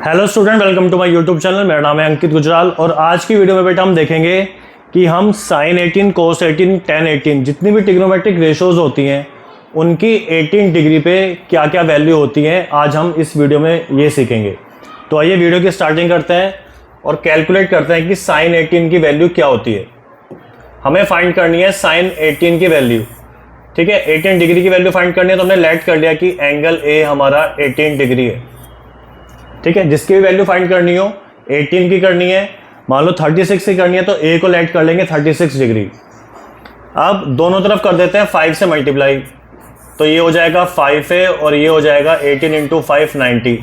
Hello student, welcome to my YouTube channel. मेरा नाम है अंकित गुजराल और आज की वीडियो में बेटा हम देखेंगे कि हम साइन 18, कोस 18, टेन 18 जितनी भी ट्रिग्नोमेट्रिक रेशोज होती हैं उनकी 18 डिग्री पे क्या क्या वैल्यू होती हैं, आज हम इस वीडियो में ये सीखेंगे। तो आइए वीडियो की स्टार्टिंग करते हैं और कैलकुलेट करते हैं कि साइन 18 की वैल्यू क्या होती है। हमें फाइंड करनी है साइन 18 की वैल्यू। ठीक है, 18 डिग्री की वैल्यू फाइंड करनी है तो हमने लेट कर लिया कि एंगल ए हमारा 18 डिग्री है। ठीक है, जिसकी भी वैल्यू फाइंड करनी हो 18 की करनी है, मान लो 36 की करनी है तो ए को लेट कर लेंगे 36 डिग्री। अब दोनों तरफ कर देते हैं 5 से मल्टीप्लाई, तो ये हो जाएगा 5a और ये हो जाएगा 18 इंटू 5 90।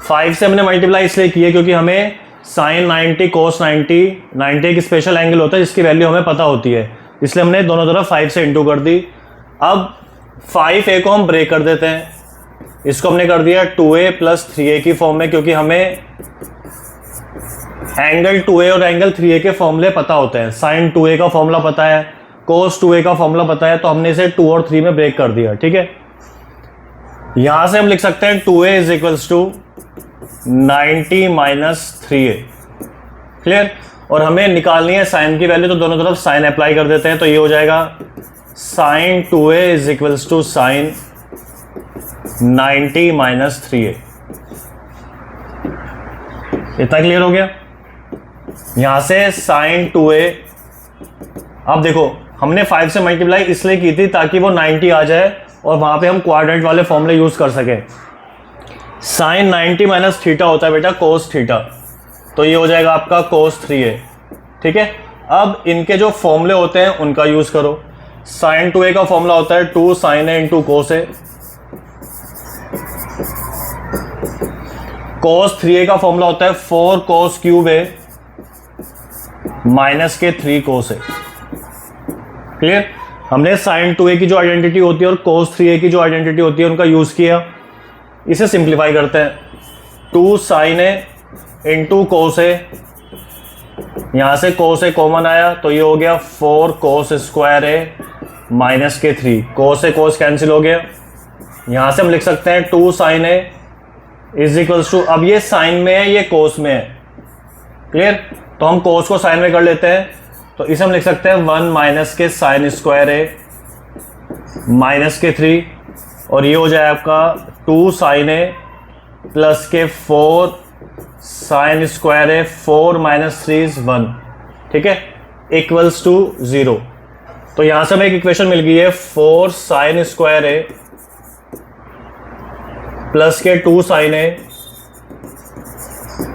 5 से हमने मल्टीप्लाई इसलिए की है क्योंकि हमें साइन 90 कोस 90 एक स्पेशल एंगल होता है जिसकी वैल्यू हमें पता होती है, इसलिए हमने दोनों तरफ 5 से इंटू कर दी। अब 5a को हम ब्रेक कर देते हैं, इसको हमने कर दिया 2a प्लस 3a की फॉर्म में, क्योंकि हमें एंगल 2a और एंगल 3a के फॉर्मूले पता होते हैं। साइन 2a का फॉर्मूला पता है, कोस 2a का फॉर्मूला पता है, तो हमने इसे 2 और 3 में ब्रेक कर दिया। ठीक है, यहां से हम लिख सकते हैं 2a is equals to 90 minus 3a। Clear. और हमें निकालनी है साइन की वैल्यू, तो दोनों तरफ साइन अप्लाई कर देते हैं, तो ये हो जाएगा sine 2a is equals to sine 90 minus 3a। इतना क्लियर हो गया। यहां से साइन 2a, अब देखो हमने 5 से मल्टीप्लाई इसलिए की थी ताकि वो 90 आ जाए और वहां पे हम क्वाड्रेंट वाले फॉर्मूले यूज कर सके। साइन 90 माइनस थीटा होता है बेटा कोस थीटा, तो ये हो जाएगा आपका कोस 3a। ठीक है, अब इनके जो फॉर्मूले होते हैं उनका यूज करो। साइन 2a का फॉर्मूला होता है 2 sine a into cos a। Cos 3a का फॉर्मूला होता है 4 कोस क्यूब a माइनस के 3 कोस a। क्लियर। हमने साइन 2a की जो आइडेंटिटी होती है और कोस 3a की जो आइडेंटिटी होती है उनका यूज किया। इसे सिंप्लीफाई करते हैं, 2 sine a into cos a, यहां से कोस a कॉमन आया तो ये हो गया 4 कोस स्क्वायर a माइनस के 3। कोस a कोस कैंसिल हो गया। यहां से हम लिख सकते हैं 2 sine a is equals to, अब ये साइन में है ये कोस में है। क्लियर। तो हम कोस को साइन में कर लेते हैं, तो इसे हम लिख सकते हैं 1 माइनस के साइन स्क्वायर a माइनस के 3, और ये हो जाए आपका 2 साइन a प्लस के 4 sine square a, 4 minus 3 is 1। ठीक है, इक्वल्स टू 0। तो यहां से हमें एक इक्वेशन मिल गई है 4 साइन स्क्वायर a प्लस के 2 साइन a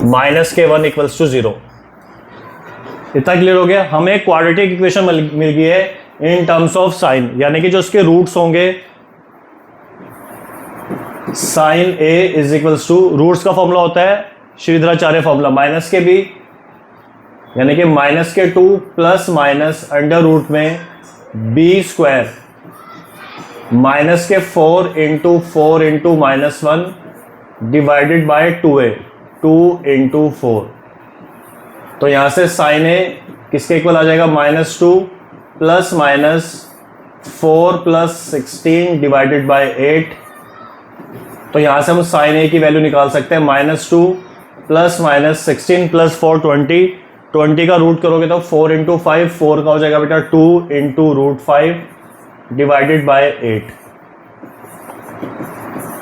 माइनस के 1 इक्वल्स टू 0। इतना क्लियर हो गया। हमें क्वाड्रेटिक इक्वेशन मिल गई है इन टर्म्स ऑफ साइन, यानी कि जो उसके रूट्स होंगे sine a is equals to, roots का फॉर्मूला होता है श्रीधराचार्य फॉर्मूला, माइनस के b यानी कि माइनस के 2 प्लस माइनस अंडर रूट में b स्क्वायर माइनस के 4 into minus 1 divided by 2a, 2 into 4। तो यहां से साइन a किसके इक्वल आ जाएगा, -2 plus minus 4 plus 16 divided by 8। तो यहां से हम साइन a की वैल्यू निकाल सकते हैं -2 प्लस माइनस 16 प्लस 4 20 का रूट करोगे तो 4 इंटू 5, 4 का हो जाएगा बेटा 2 इंटू रूट 5 डिवाइडेड बाय 8।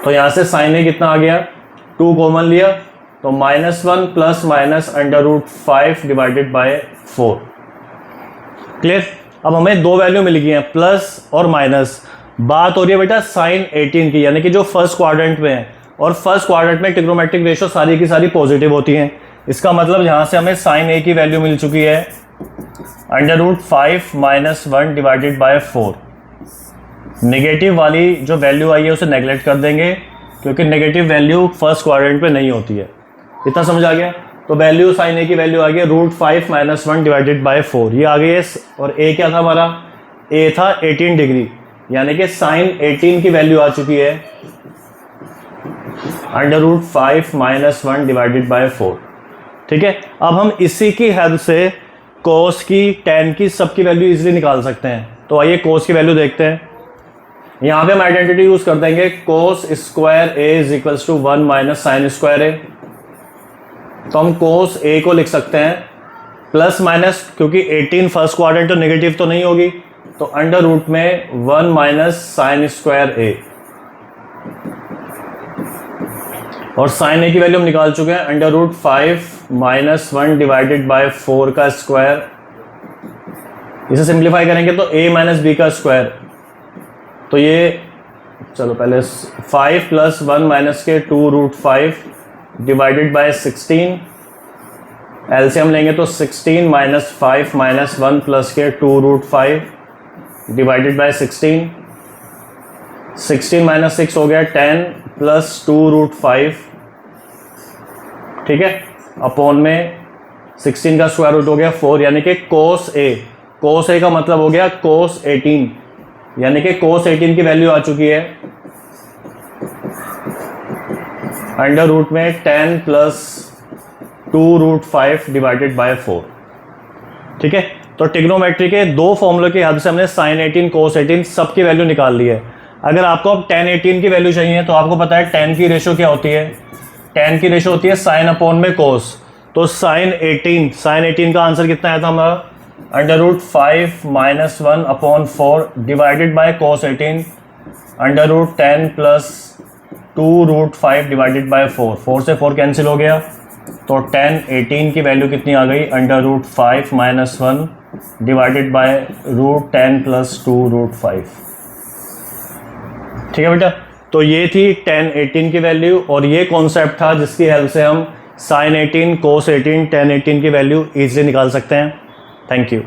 तो यहां से साइन a कितना आ गया, 2 कॉमन लिया तो -1 plus minus under root 5 divided by 4। Clear. अब हमें दो वैल्यू मिल गई हैं, प्लस और माइनस। बात हो रही है बेटा साइन 18 की, यानी कि जो फर्स्ट क्वाड्रेंट में है, और फर्स्ट क्वाड्रेंट में ट्रिग्नोमेट्रिक रेशो सारी की सारी पॉजिटिव होती हैं। इसका मतलब यहां से हमें साइन a की वैल्यू मिल चुकी है under root 5 minus 1 divided by 4। Negative वाली जो वैल्यू आई है उसे नेगलेक्ट कर देंगे क्योंकि नेगेटिव वैल्यू फर्स्ट क्वाड्रेंट पे नहीं होती है। इतना समझ आ गया। तो वैल्यू साइन a की वैल्यू आ गई रूट 5 माइनस 1 डिवाइडेड बाय 4, ये आ गई है। और a क्या था हमारा, a था 18 डिग्री, यानी कि साइन 18 की वैल्यू आ चुकी है under root 5 minus 1 divided by 4। ठीक है, अब हम इसी की हेल्प से कोस की, टेन की, सबकी वैल्यू इजीली निकाल सकते हैं। तो आइए कोस की वैल्यू देखते हैं। यहाँ पे हम आइडेंटिटी यूज कर देंगे cos square A is equals to 1 minus sine square A. तो हम कोस ए को लिख सकते हैं प्लस माइनस, क्योंकि 18 फर्स्ट क्वाड्रेंट तो नेगेटिव तो नहीं होगी, तो अंडर रूट में 1 माइनस साइन स्क्वायर ए, और साइन ए की वैल्यू हम निकाल चुके हैं under root 5 minus 1 divided by 4 का स्क्वायर। इसे सिंप्लीफाई करेंगे तो a माइनस बी का स्क्वायर, तो ये चलो पहले 5 प्लस 1 माइनस के 2 रूट 5 डिवाइडेड बाय 16, एलसीएम लेंगे तो 16 माइनस 5 माइनस 1 प्लस के 2 रूट 5 डिवाइडेड बाय 16, 16 माइनस 6 हो गया 10 प्लस 2 रूट 5, ठीक है, अपॉन में 16 का स्क्वायर रूट हो गया 4, यानी कि कोस ए, कोस ए का मतलब हो गया कोस 18, यानी कि कोस 18 की वैल्यू आ चुकी है अंडर रूट में 10 प्लस 2 रूट 5 डिवाइडेड बाय 4, ठीक है। तो ट्रिग्नोमेट्री के दो फॉर्मूले की हेल्प से हमने साइन 18 कोस 18 सबकी वैल्यू निकाल ली है। अगर आपको अब tan 18 की वैल्यू चाहिए तो आपको पता है tan की रेशो क्या होती है, tan की रेशो होती है साइन अपॉन में कोस। तो साइन 18 का आंसर कितना आया था हमारा, under root 5 minus 1 upon 4 divided by cos 18 under root 10 plus 2 root 5 divided by 4, 4 से 4 कैंसिल हो गया, तो tan 18 की वैल्यू कितनी आ गई, under root 5 minus 1 divided by root 10 plus 2 root 5, ठीक है बेटा। तो ये थी tan 18 की वैल्यू, और ये कॉन्सेप्ट था जिसकी हेल्प से हम साइन 18 कोस 18 tan 18 की वैल्यू इजीली निकाल सकते हैं। Thank you.